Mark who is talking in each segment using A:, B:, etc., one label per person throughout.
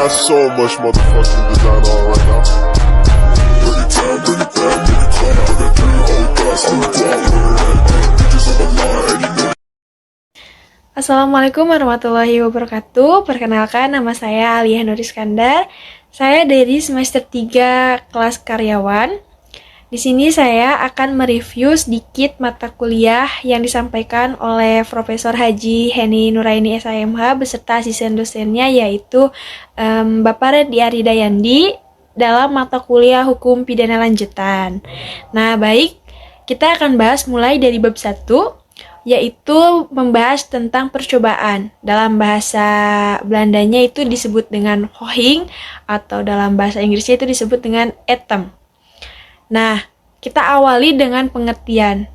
A: got so much motherfucking design on right now. Bring it down, bring it back, make it clap. I got 3 old guys on the block, bitches on my line, and you know.
B: Assalamualaikum warahmatullahi wabarakatuh. Perkenalkan, nama saya Aliyah Nur Iskandar. Saya dari semester 3 kelas karyawan. Di sini saya akan mereview sedikit mata kuliah yang disampaikan oleh Profesor Haji Heni Nuraini SIMH beserta asisten dosennya, yaitu Bapak Reddy Aridayandi dalam mata kuliah Hukum Pidana Lanjutan. Nah, baik, kita akan bahas mulai dari bab 1, yaitu membahas tentang percobaan. Dalam bahasa Belandanya itu disebut dengan hohing, atau dalam bahasa Inggrisnya itu disebut dengan attempt. Nah, kita awali dengan pengertian.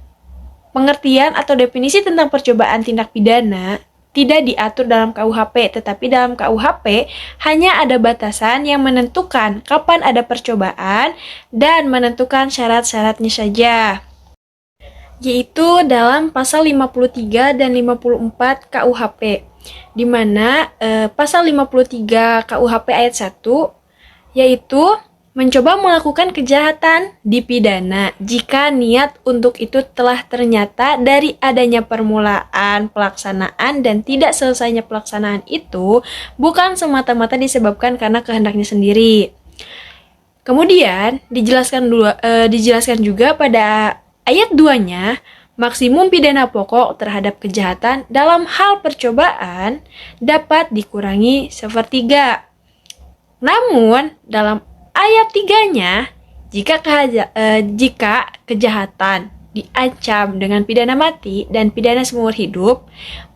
B: Pengertian atau definisi tentang percobaan tindak pidana tidak diatur dalam KUHP, tetapi dalam KUHP hanya ada batasan yang menentukan kapan ada percobaan dan menentukan syarat-syaratnya saja, yaitu dalam pasal 53 dan 54 KUHP, di mana pasal 53 KUHP ayat 1 yaitu mencoba melakukan kejahatan dipidana jika niat untuk itu telah ternyata dari adanya permulaan pelaksanaan dan tidak selesainya pelaksanaan itu bukan semata-mata disebabkan karena kehendaknya sendiri. Kemudian dijelaskan juga pada ayat 2-nya, maksimum pidana pokok terhadap kejahatan dalam hal percobaan dapat dikurangi sepertiga. Namun, dalam ayat 3-nya, jika kejahatan diancam dengan pidana mati dan pidana seumur hidup,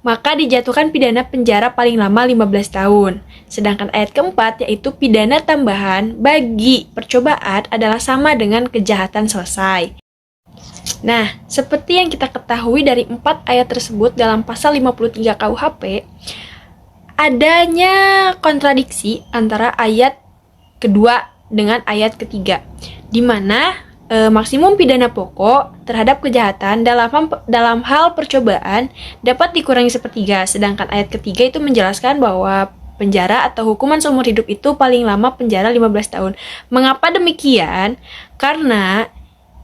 B: maka dijatuhkan pidana penjara paling lama 15 tahun. Sedangkan ayat keempat, yaitu pidana tambahan bagi percobaan adalah sama dengan kejahatan selesai. Nah, seperti yang kita ketahui dari 4 ayat tersebut dalam pasal 53 KUHP, adanya kontradiksi antara ayat kedua dengan ayat ketiga, di mana maksimum pidana pokok terhadap kejahatan dalam hal percobaan dapat dikurangi sepertiga, sedangkan ayat ketiga itu menjelaskan bahwa penjara atau hukuman seumur hidup itu paling lama penjara 15 tahun. Mengapa demikian? Karena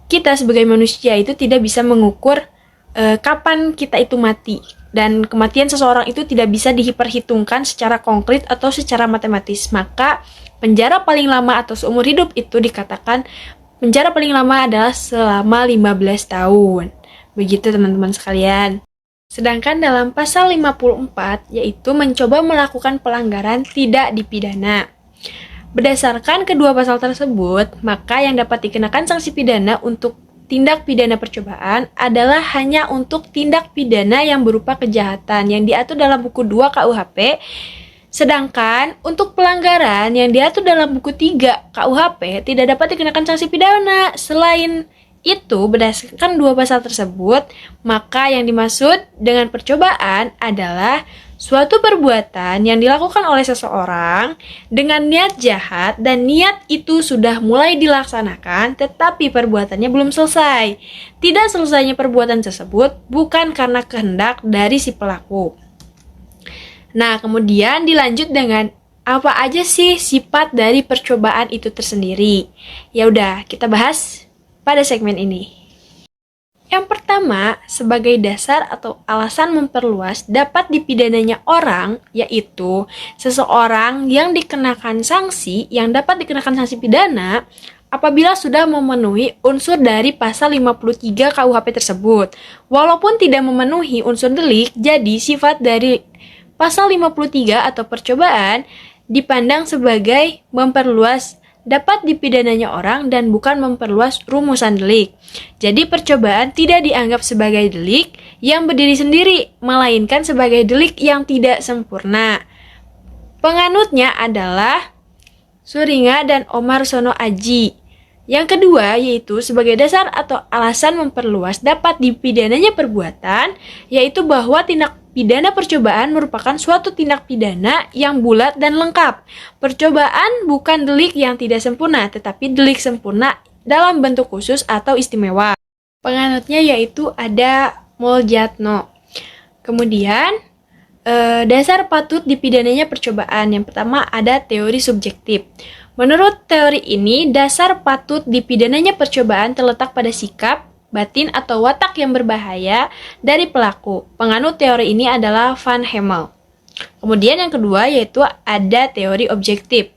B: kita sebagai manusia itu tidak bisa mengukur kapan kita itu mati, dan kematian seseorang itu tidak bisa diperhitungkan secara konkret atau secara matematis. Maka penjara paling lama atau seumur hidup itu dikatakan penjara paling lama adalah selama 15 tahun. Begitu teman-teman sekalian. Sedangkan dalam pasal 54, yaitu mencoba melakukan pelanggaran tidak dipidana. Berdasarkan kedua pasal tersebut, maka yang dapat dikenakan sanksi pidana untuk tindak pidana percobaan adalah hanya untuk tindak pidana yang berupa kejahatan yang diatur dalam buku 2 KUHP. Sedangkan untuk pelanggaran yang diatur dalam buku 3 KUHP tidak dapat dikenakan sanksi pidana. Selain itu, berdasarkan dua pasal tersebut, maka yang dimaksud dengan percobaan adalah suatu perbuatan yang dilakukan oleh seseorang dengan niat jahat dan niat itu sudah mulai dilaksanakan tetapi perbuatannya belum selesai. Tidak selesainya perbuatan tersebut bukan karena kehendak dari si pelaku. Nah, kemudian dilanjut dengan apa aja sih sifat dari percobaan itu tersendiri. Ya udah, kita bahas pada segmen ini. Yang pertama, sebagai dasar atau alasan memperluas dapat dipidananya orang, yaitu seseorang yang dikenakan sanksi pidana apabila sudah memenuhi unsur dari pasal 53 KUHP tersebut. Walaupun tidak memenuhi unsur delik, jadi sifat dari pasal 53 atau percobaan dipandang sebagai memperluas dapat dipidananya orang dan bukan memperluas rumusan delik. Jadi percobaan tidak dianggap sebagai delik yang berdiri sendiri, melainkan sebagai delik yang tidak sempurna. Penganutnya adalah Suringa dan Omar Sono Aji. Yang kedua, yaitu sebagai dasar atau alasan memperluas dapat dipidananya perbuatan, yaitu bahwa tindak pidana percobaan merupakan suatu tindak pidana yang bulat dan lengkap. Percobaan bukan delik yang tidak sempurna, tetapi delik sempurna dalam bentuk khusus atau istimewa. Penganutnya yaitu ada Moljatno. Kemudian, Dasar patut dipidananya percobaan. Yang pertama ada teori subjektif. Menurut teori ini, dasar patut dipidananya percobaan terletak pada sikap, batin, atau watak yang berbahaya dari pelaku. Penganut teori ini adalah Van Hemel. Kemudian yang kedua yaitu ada teori objektif.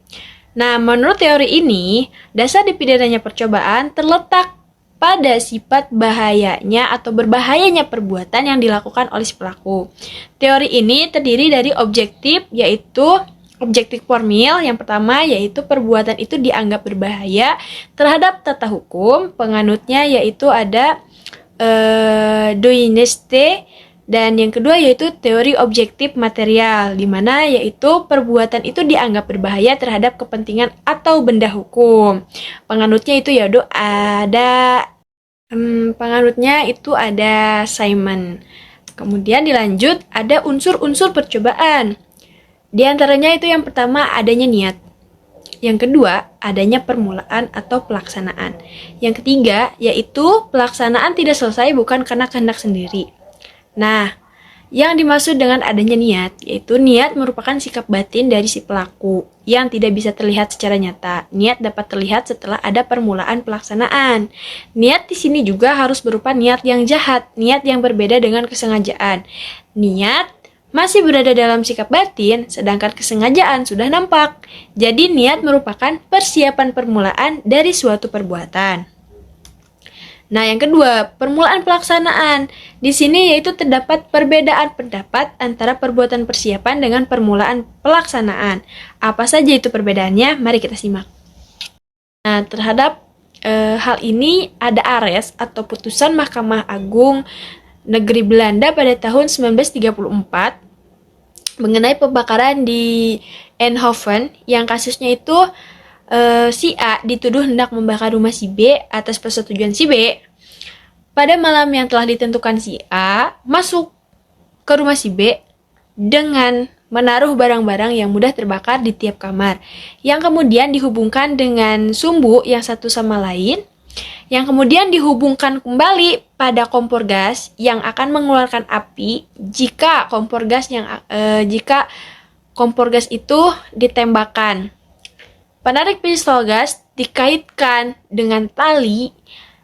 B: Nah, menurut teori ini, dasar dipidananya percobaan terletak pada sifat bahayanya atau berbahayanya perbuatan yang dilakukan oleh si pelaku. Teori ini terdiri dari objektif, yaitu objektif formil. Yang pertama yaitu perbuatan itu dianggap berbahaya terhadap tata hukum. Penganutnya yaitu ada Doineste. Dan yang kedua yaitu teori objektif material, di mana yaitu perbuatan itu dianggap berbahaya terhadap kepentingan atau benda hukum. Penganutnya itu ada Simon. Kemudian dilanjut ada unsur-unsur percobaan. Di antaranya itu yang pertama adanya niat. Yang kedua adanya permulaan atau pelaksanaan. Yang ketiga yaitu pelaksanaan tidak selesai bukan karena kehendak sendiri. Nah, yang dimaksud dengan adanya niat, yaitu niat merupakan sikap batin dari si pelaku yang tidak bisa terlihat secara nyata. Niat dapat terlihat setelah ada permulaan pelaksanaan. Niat di sini juga harus berupa niat yang jahat, niat yang berbeda dengan kesengajaan. Niat masih berada dalam sikap batin, sedangkan kesengajaan sudah nampak. Jadi niat merupakan persiapan permulaan dari suatu perbuatan. Nah, yang kedua, permulaan pelaksanaan. Di sini yaitu terdapat perbedaan pendapat antara perbuatan persiapan dengan permulaan pelaksanaan. Apa saja itu perbedaannya? Mari kita simak. Nah, terhadap hal ini ada ares atau putusan Mahkamah Agung Negeri Belanda pada tahun 1934 mengenai pembakaran di Eindhoven yang kasusnya itu si A dituduh hendak membakar rumah si B atas persetujuan si B. Pada malam yang telah ditentukan, si A masuk ke rumah si B dengan menaruh barang-barang yang mudah terbakar di tiap kamar, yang kemudian dihubungkan dengan sumbu yang satu sama lain, yang kemudian dihubungkan kembali pada kompor gas yang akan mengeluarkan api jika kompor gas itu ditembakkan. Penarik pistol gas dikaitkan dengan tali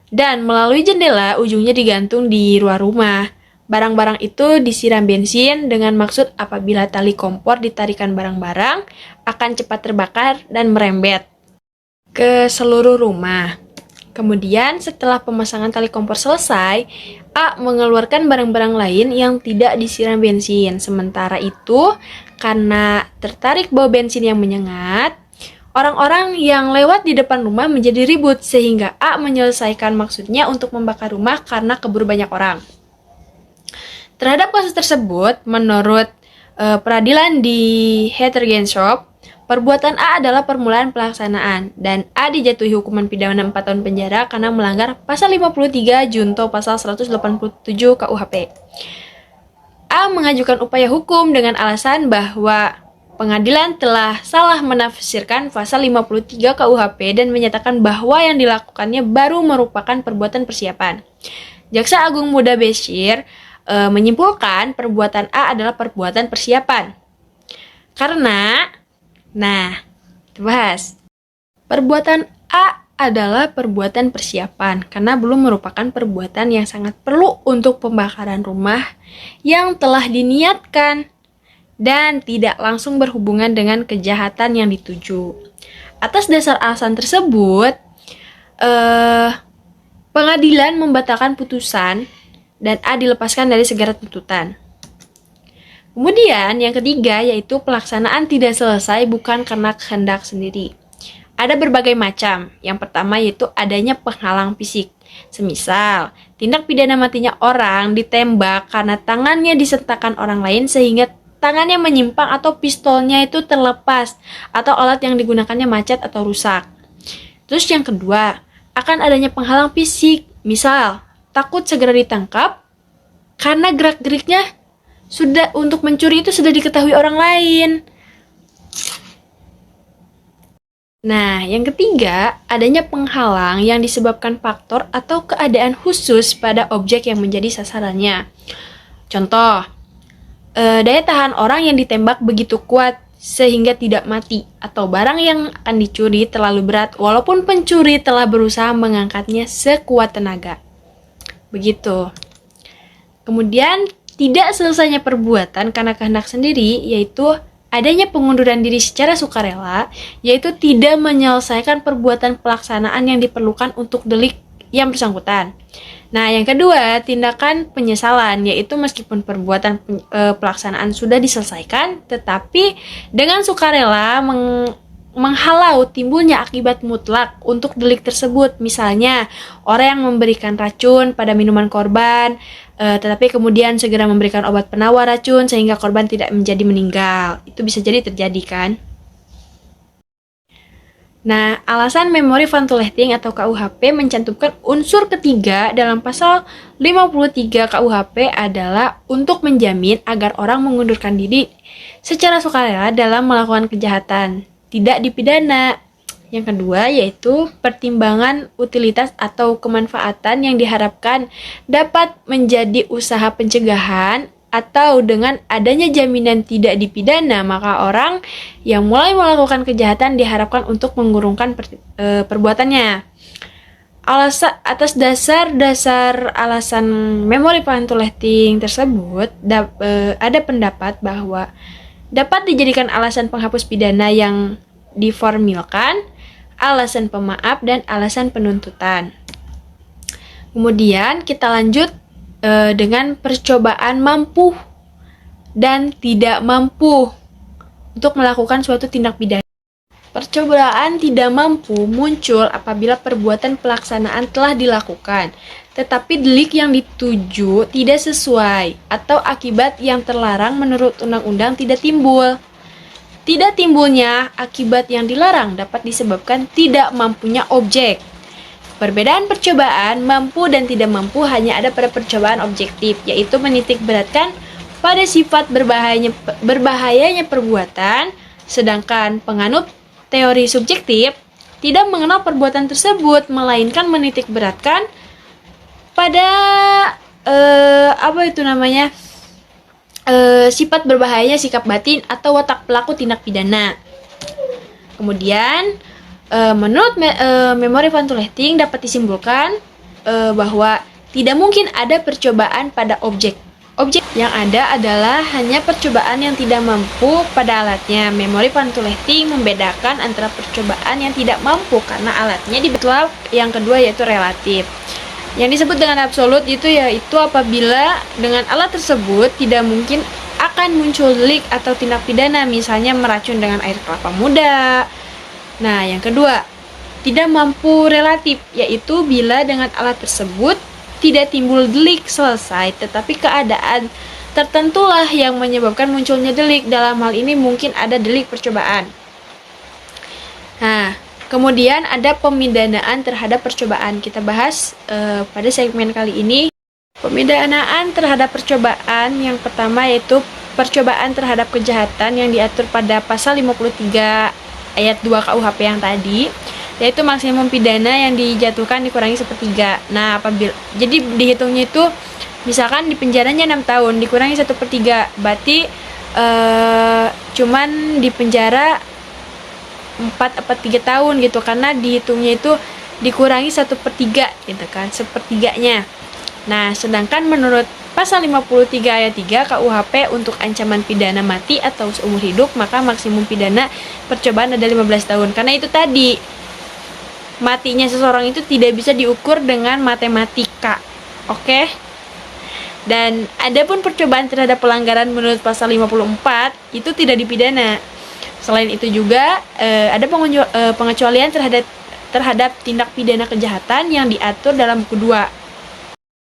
B: dan melalui jendela ujungnya digantung di luar rumah. Barang-barang itu disiram bensin dengan maksud apabila tali kompor ditarikan barang-barang akan cepat terbakar dan merembet ke seluruh rumah. Kemudian setelah pemasangan tali kompor selesai, A mengeluarkan barang-barang lain yang tidak disiram bensin. Sementara itu, karena tertarik bau bensin yang menyengat, orang-orang yang lewat di depan rumah menjadi ribut sehingga A menyelesaikan maksudnya untuk membakar rumah karena keburu banyak orang. Terhadap kasus tersebut, menurut peradilan di Hertogenshop, perbuatan A adalah permulaan pelaksanaan dan A dijatuhi hukuman pidana 4 tahun penjara karena melanggar pasal 53 junto pasal 187 KUHP. A mengajukan upaya hukum dengan alasan bahwa pengadilan telah salah menafsirkan pasal 53 KUHP dan menyatakan bahwa yang dilakukannya baru merupakan perbuatan persiapan. Jaksa Agung Muda Bashir menyimpulkan perbuatan A adalah perbuatan persiapan. Karena, bahas. Perbuatan A adalah perbuatan persiapan karena belum merupakan perbuatan yang sangat perlu untuk pembakaran rumah yang telah diniatkan dan tidak langsung berhubungan dengan kejahatan yang dituju. Atas dasar alasan tersebut, pengadilan membatalkan putusan dan A dilepaskan dari segala tuntutan. Kemudian yang ketiga yaitu pelaksanaan tidak selesai bukan karena kehendak sendiri. Ada berbagai macam. Yang pertama yaitu adanya penghalang fisik. Semisal, tindak pidana matinya orang ditembak karena tangannya disertakan orang lain sehingga tangannya menyimpang atau pistolnya itu terlepas atau alat yang digunakannya macet atau rusak. Terus yang kedua, akan adanya penghalang fisik. Misal, takut segera ditangkap karena gerak-geriknya sudah untuk mencuri itu sudah diketahui orang lain. Nah, yang ketiga, adanya penghalang yang disebabkan faktor atau keadaan khusus pada objek yang menjadi sasarannya. Contoh, daya tahan orang yang ditembak begitu kuat sehingga tidak mati, atau barang yang akan dicuri terlalu berat walaupun pencuri telah berusaha mengangkatnya sekuat tenaga. Begitu. Kemudian, tidak selesainya perbuatan karena kehendak sendiri, yaitu adanya pengunduran diri secara sukarela, yaitu tidak menyelesaikan perbuatan pelaksanaan yang diperlukan untuk delik yang bersangkutan. Nah, yang kedua, tindakan penyesalan, yaitu meskipun perbuatan pelaksanaan sudah diselesaikan, tetapi dengan sukarela menghalau timbulnya akibat mutlak untuk delik tersebut. Misalnya, orang yang memberikan racun pada minuman korban, tetapi kemudian segera memberikan obat penawar racun sehingga korban tidak menjadi meninggal. Itu bisa jadi terjadi, kan? Nah, alasan memori van toelechting atau KUHP mencantumkan unsur ketiga dalam pasal 53 KUHP adalah untuk menjamin agar orang mengundurkan diri secara sukarela dalam melakukan kejahatan, tidak dipidana. Yang kedua yaitu pertimbangan utilitas atau kemanfaatan yang diharapkan dapat menjadi usaha pencegahan, atau dengan adanya jaminan tidak dipidana, maka orang yang mulai melakukan kejahatan diharapkan untuk mengurungkan perbuatannya. Atas dasar alasan memori van toelechting tersebut, ada pendapat bahwa dapat dijadikan alasan penghapus pidana yang diformilkan, alasan pemaaf, dan alasan penuntutan. Kemudian kita lanjut dengan percobaan mampu dan tidak mampu untuk melakukan suatu tindak pidana. Percobaan tidak mampu muncul apabila perbuatan pelaksanaan telah dilakukan, tetapi delik yang dituju tidak sesuai atau akibat yang terlarang menurut undang-undang tidak timbul. Tidak timbulnya akibat yang dilarang dapat disebabkan tidak mampunya objek. Perbedaan percobaan mampu dan tidak mampu hanya ada pada percobaan objektif, yaitu menitik beratkan pada sifat berbahayanya perbuatan, sedangkan penganut teori subjektif tidak mengenal perbuatan tersebut, melainkan menitik beratkan pada sifat berbahayanya sikap batin atau watak pelaku tindak pidana. Kemudian menurut memori van toelechting dapat disimpulkan bahwa tidak mungkin ada percobaan pada objek. Objek yang ada adalah hanya percobaan yang tidak mampu pada alatnya. Memori van toelechting membedakan antara percobaan yang tidak mampu karena alatnya dibetul. Yang kedua yaitu relatif. Yang disebut dengan absolut yaitu apabila dengan alat tersebut tidak mungkin akan muncul delik atau tindak pidana, misalnya meracun dengan air kelapa muda. Nah, yang kedua, tidak mampu relatif, yaitu bila dengan alat tersebut tidak timbul delik selesai, tetapi keadaan tertentulah yang menyebabkan munculnya delik. Dalam hal ini mungkin ada delik percobaan. Nah, kemudian ada pemidanaan terhadap percobaan. Kita bahas pada segmen kali ini. Pemidanaan terhadap percobaan yang pertama yaitu percobaan terhadap kejahatan yang diatur pada pasal 53 ayat 2 KUHP yang tadi, yaitu maksimum pidana yang dijatuhkan dikurangi sepertiga. Nah, jadi dihitungnya itu misalkan di penjaranya 6 tahun dikurangi 1/3, berarti cuman di penjara 4/3 tahun gitu, karena dihitungnya itu dikurangi 1/3 gitu kan, sepertiganya. Nah, sedangkan menurut pasal 53 ayat 3 KUHP untuk ancaman pidana mati atau seumur hidup, maka maksimum pidana percobaan ada 15 tahun. Karena itu tadi, matinya seseorang itu tidak bisa diukur dengan matematika. Oke? Dan adapun percobaan terhadap pelanggaran menurut pasal 54 itu tidak dipidana. Selain itu juga ada pengecualian terhadap tindak pidana kejahatan yang diatur dalam buku 2.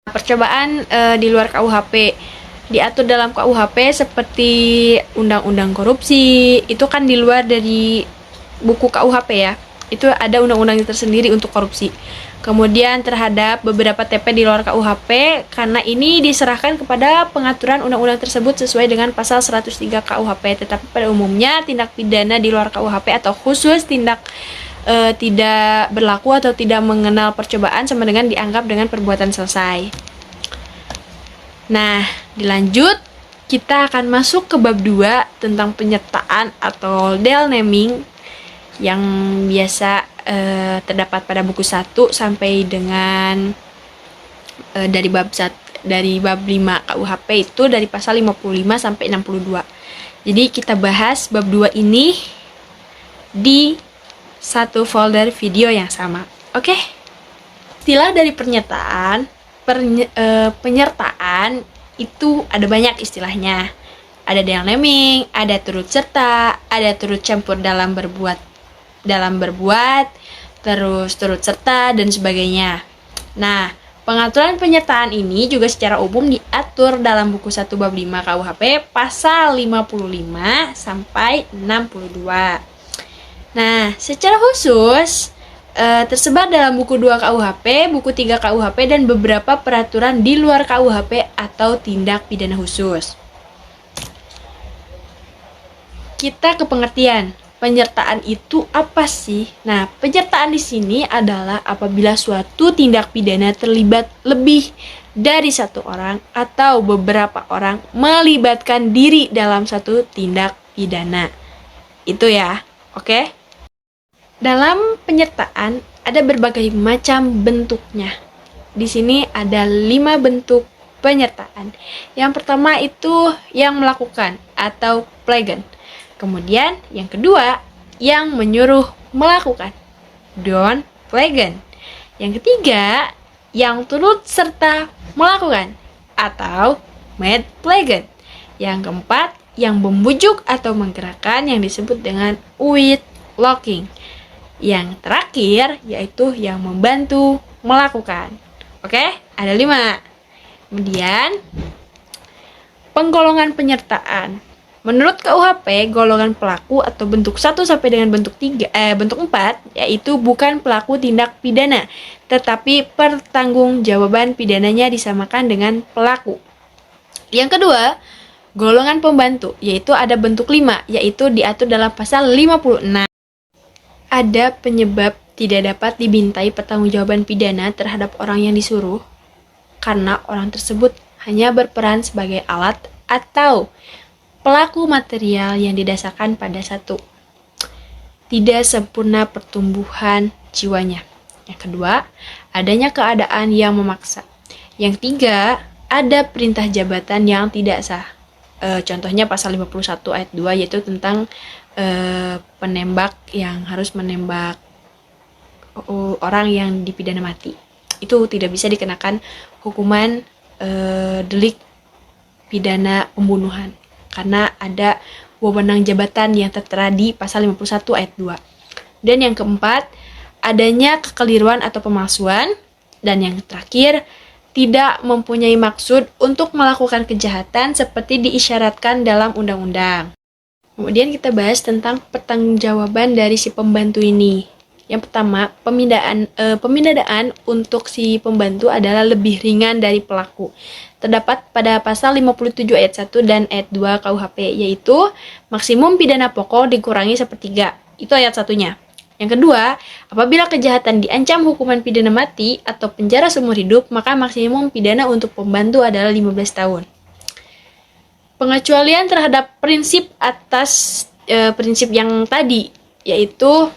B: Percobaan di luar KUHP diatur dalam KUHP seperti undang-undang korupsi, itu kan di luar dari buku KUHP ya. Itu ada undang-undang tersendiri untuk korupsi. Kemudian terhadap beberapa TP di luar KUHP, karena ini diserahkan kepada pengaturan undang-undang tersebut sesuai dengan pasal 103 KUHP. Tetapi pada umumnya tindak pidana di luar KUHP atau khusus tindak tidak berlaku atau tidak mengenal percobaan sama dengan dianggap dengan perbuatan selesai. Nah, dilanjut kita akan masuk ke bab 2 tentang penyertaan atau Del naming yang biasa terdapat pada buku 1 sampai dengan dari bab 5 KUHP itu dari pasal 55 sampai 62. Jadi kita bahas bab 2 ini di satu folder video yang sama. Oke? Istilah dari penyertaan itu ada banyak istilahnya. Ada Del naming, ada turut serta, ada turut campur dalam berbuat, terus turut serta dan sebagainya. Nah, pengaturan penyertaan ini juga secara umum diatur dalam buku 1 bab 5 KUHP pasal 55 sampai 62. Nah, secara khusus tersebar dalam buku 2 KUHP, buku 3 KUHP, dan beberapa peraturan di luar KUHP atau tindak pidana khusus. Kita ke pengertian. Penyertaan itu apa sih? Nah, penyertaan di sini adalah apabila suatu tindak pidana terlibat lebih dari satu orang atau beberapa orang melibatkan diri dalam satu tindak pidana. Itu ya, oke? Dalam penyertaan ada berbagai macam bentuknya. Di sini ada 5 bentuk penyertaan. Yang pertama itu yang melakukan atau plegan. Kemudian yang kedua yang menyuruh melakukan, don plegan. Yang ketiga yang turut serta melakukan atau made plegan. Yang keempat yang membujuk atau menggerakkan yang disebut dengan with locking. Yang terakhir yaitu yang membantu melakukan. Oke, ada 5. Kemudian penggolongan penyertaan. Menurut KUHP, golongan pelaku atau bentuk 1 sampai dengan bentuk 4 yaitu bukan pelaku tindak pidana, tetapi pertanggungjawaban pidananya disamakan dengan pelaku. Yang kedua, golongan pembantu, yaitu ada bentuk 5, yaitu diatur dalam pasal 56. Ada penyebab tidak dapat dibintai pertanggungjawaban pidana terhadap orang yang disuruh karena orang tersebut hanya berperan sebagai alat atau pelaku material yang didasarkan pada satu, tidak sempurna pertumbuhan jiwanya. Yang kedua, adanya keadaan yang memaksa. Yang tiga, ada perintah jabatan yang tidak sah. Contohnya pasal 51 ayat 2 yaitu tentang penembak yang harus menembak orang yang dipidana mati. Itu tidak bisa dikenakan hukuman delik pidana pembunuhan karena ada wewenang jabatan yang tertera di pasal 51 ayat 2. Dan yang keempat, adanya kekeliruan atau pemalsuan. Dan yang terakhir, tidak mempunyai maksud untuk melakukan kejahatan seperti diisyaratkan dalam undang-undang. Kemudian kita bahas tentang pertanggungjawaban dari si pembantu ini. Yang pertama, pemindanaan untuk si pembantu adalah lebih ringan dari pelaku. Terdapat pada pasal 57 ayat 1 dan ayat 2 KUHP, yaitu maksimum pidana pokok dikurangi 1/3. Itu ayat satunya. Yang kedua, apabila kejahatan diancam hukuman pidana mati atau penjara seumur hidup, maka maksimum pidana untuk pembantu adalah 15 tahun. Pengecualian terhadap prinsip prinsip yang tadi, yaitu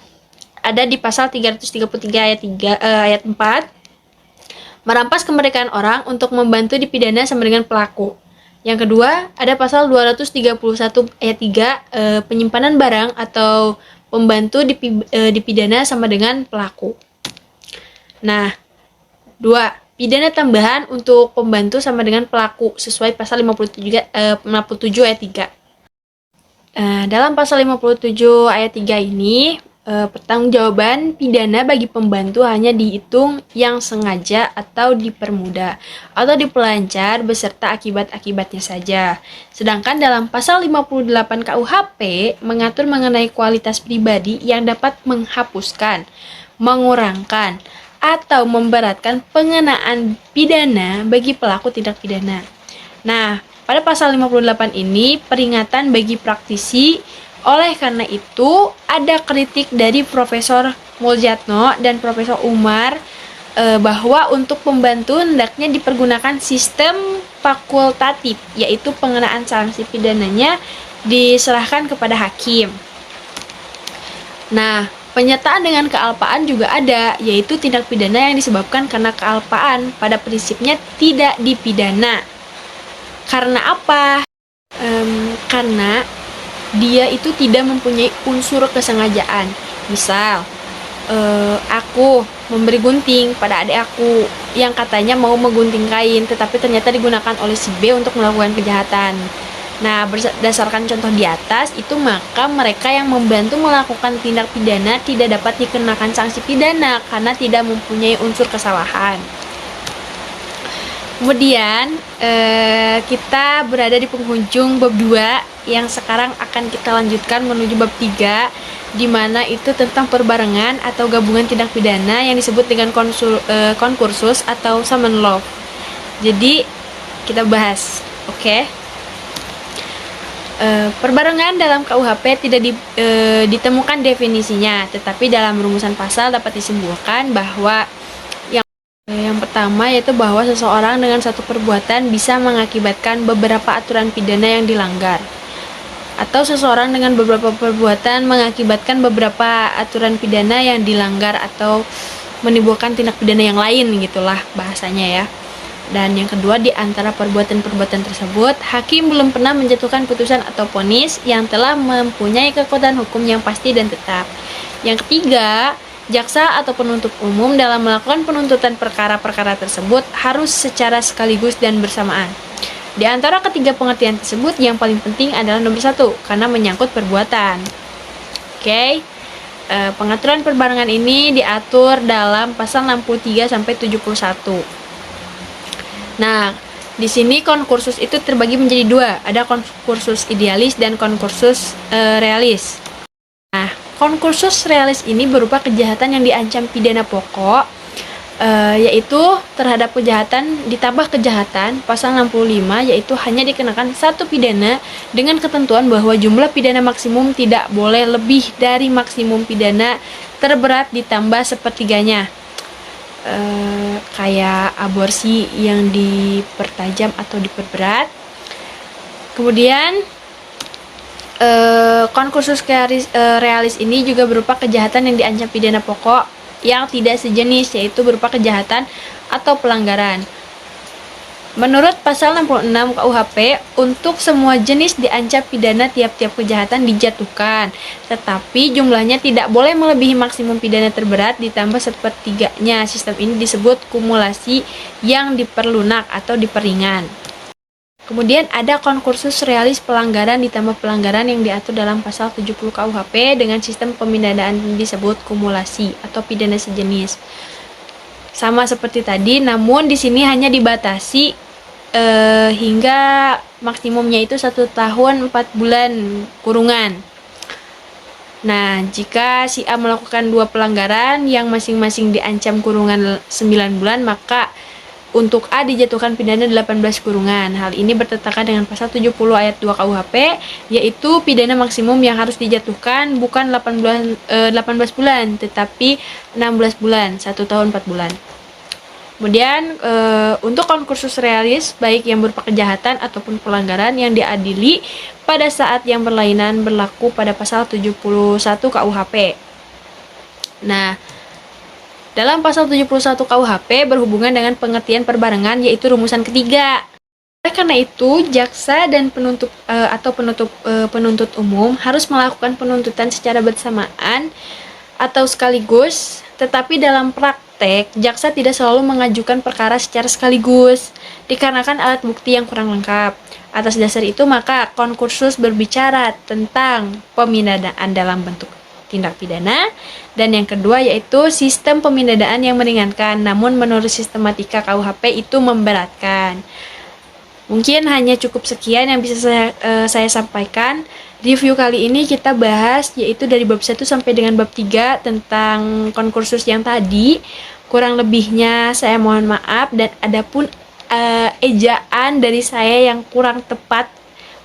B: ada di pasal 333 ayat 4, merampas kemerdekaan orang untuk membantu dipidana sama dengan pelaku. Yang kedua, ada pasal 231 ayat 3, penyimpanan barang atau pembantu dipidana sama dengan pelaku. Nah, 2, pidana tambahan untuk pembantu sama dengan pelaku sesuai pasal 57 ayat 3. Dalam pasal 57 ayat 3 ini, pertanggungjawaban pidana bagi pembantu hanya dihitung yang sengaja atau dipermudah atau dipelancar beserta akibat-akibatnya saja. Sedangkan dalam pasal 58 KUHP mengatur mengenai kualitas pribadi yang dapat menghapuskan, mengurangkan, atau memberatkan pengenaan pidana bagi pelaku tindak pidana. Nah, pada pasal 58 ini peringatan bagi praktisi. Oleh karena itu, ada kritik dari Profesor Muljatno dan Profesor Umar bahwa untuk pembantu hendaknya dipergunakan sistem fakultatif, yaitu pengenaan sanksi pidananya diserahkan kepada hakim. Nah, penyertaan dengan kealpaan juga ada, yaitu tindak pidana yang disebabkan karena kealpaan pada prinsipnya tidak dipidana. Karena apa? Karena dia itu tidak mempunyai unsur kesengajaan. Misal, aku memberi gunting pada adik aku yang katanya mau menggunting kain, tetapi ternyata digunakan oleh si B untuk melakukan kejahatan. Nah, berdasarkan contoh di atas itu, maka mereka yang membantu melakukan tindak pidana tidak dapat dikenakan sanksi pidana karena tidak mempunyai unsur kesalahan. Kemudian kita berada di penghujung bab 2 yang sekarang akan kita lanjutkan menuju bab 3, di mana itu tentang perbarengan atau gabungan tindak pidana yang disebut dengan konkursus atau summon law. Jadi kita bahas, oke? Perbarengan dalam KUHP tidak ditemukan definisinya, tetapi dalam rumusan pasal dapat disimpulkan bahwa yang pertama yaitu bahwa seseorang dengan satu perbuatan bisa mengakibatkan beberapa aturan pidana yang dilanggar, atau seseorang dengan beberapa perbuatan mengakibatkan beberapa aturan pidana yang dilanggar atau menimbulkan tindak pidana yang lain, gitulah bahasanya ya. Dan yang kedua, di antara perbuatan-perbuatan tersebut, hakim belum pernah menjatuhkan putusan atau vonis yang telah mempunyai kekuatan hukum yang pasti dan tetap. Yang ketiga, jaksa atau penuntut umum dalam melakukan penuntutan perkara-perkara tersebut harus secara sekaligus dan bersamaan. Di antara ketiga pengertian tersebut, yang paling penting adalah nomor 1, karena menyangkut perbuatan. Oke. Pengaturan perbarengan ini diatur dalam pasal 63 sampai 71. Nah, di sini konkursus itu terbagi menjadi 2, ada konkursus idealis dan konkursus realis. Nah, konkursus realis ini berupa kejahatan yang diancam pidana pokok, yaitu terhadap kejahatan ditambah kejahatan pasal 65, yaitu hanya dikenakan satu pidana dengan ketentuan bahwa jumlah pidana maksimum tidak boleh lebih dari maksimum pidana terberat ditambah sepertiganya. Kayak aborsi yang dipertajam atau diperberat. Kemudian konkursus realis ini juga berupa kejahatan yang diancam pidana pokok yang tidak sejenis, yaitu berupa kejahatan atau pelanggaran. Menurut pasal 66 KUHP, untuk semua jenis diancam pidana tiap-tiap kejahatan dijatuhkan, tetapi jumlahnya tidak boleh melebihi maksimum pidana terberat ditambah sepertiganya. Sistem ini disebut kumulasi yang diperlunak atau diperingan. Kemudian ada konkursus realis pelanggaran ditambah pelanggaran yang diatur dalam pasal 70 KUHP dengan sistem pemindanaan disebut kumulasi atau pidana sejenis. Sama seperti tadi, namun di sini hanya dibatasi hingga maksimumnya itu 1 tahun 4 bulan kurungan. Nah, jika si A melakukan 2 pelanggaran yang masing-masing diancam kurungan 9 bulan, maka untuk A dijatuhkan pidana 18 kurungan. Hal ini bertentangan dengan pasal 70 ayat 2 KUHP, yaitu pidana maksimum yang harus dijatuhkan bukan 18 bulan, tetapi 16 bulan, 1 tahun 4 bulan. Kemudian untuk konkursus realis, baik yang berupa kejahatan ataupun pelanggaran yang diadili pada saat yang berlainan berlaku pada pasal 71 KUHP. Nah, dalam pasal 71 KUHP berhubungan dengan pengertian perbarengan, yaitu rumusan ketiga. Karena itu, jaksa dan penuntut penuntut umum harus melakukan penuntutan secara bersamaan atau sekaligus, tetapi dalam praktek, jaksa tidak selalu mengajukan perkara secara sekaligus, dikarenakan alat bukti yang kurang lengkap. Atas dasar itu, maka konkursus berbicara tentang pemindanaan dalam bentuk tindak pidana, dan yang kedua yaitu sistem pemindanaan yang meringankan, namun menurut sistematika KUHP itu memberatkan. Mungkin hanya cukup sekian yang bisa saya sampaikan. Review kali ini kita bahas yaitu dari bab 1 sampai dengan bab 3 tentang konkursus yang tadi. Kurang lebihnya saya mohon maaf, dan adapun ejaan dari saya yang kurang tepat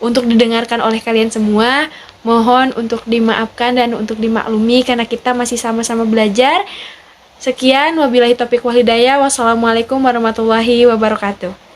B: untuk didengarkan oleh kalian semua, mohon untuk dimaafkan dan untuk dimaklumi karena kita masih sama-sama belajar. Sekian, wabillahi taufiq wal hidayah. Wassalamualaikum warahmatullahi wabarakatuh.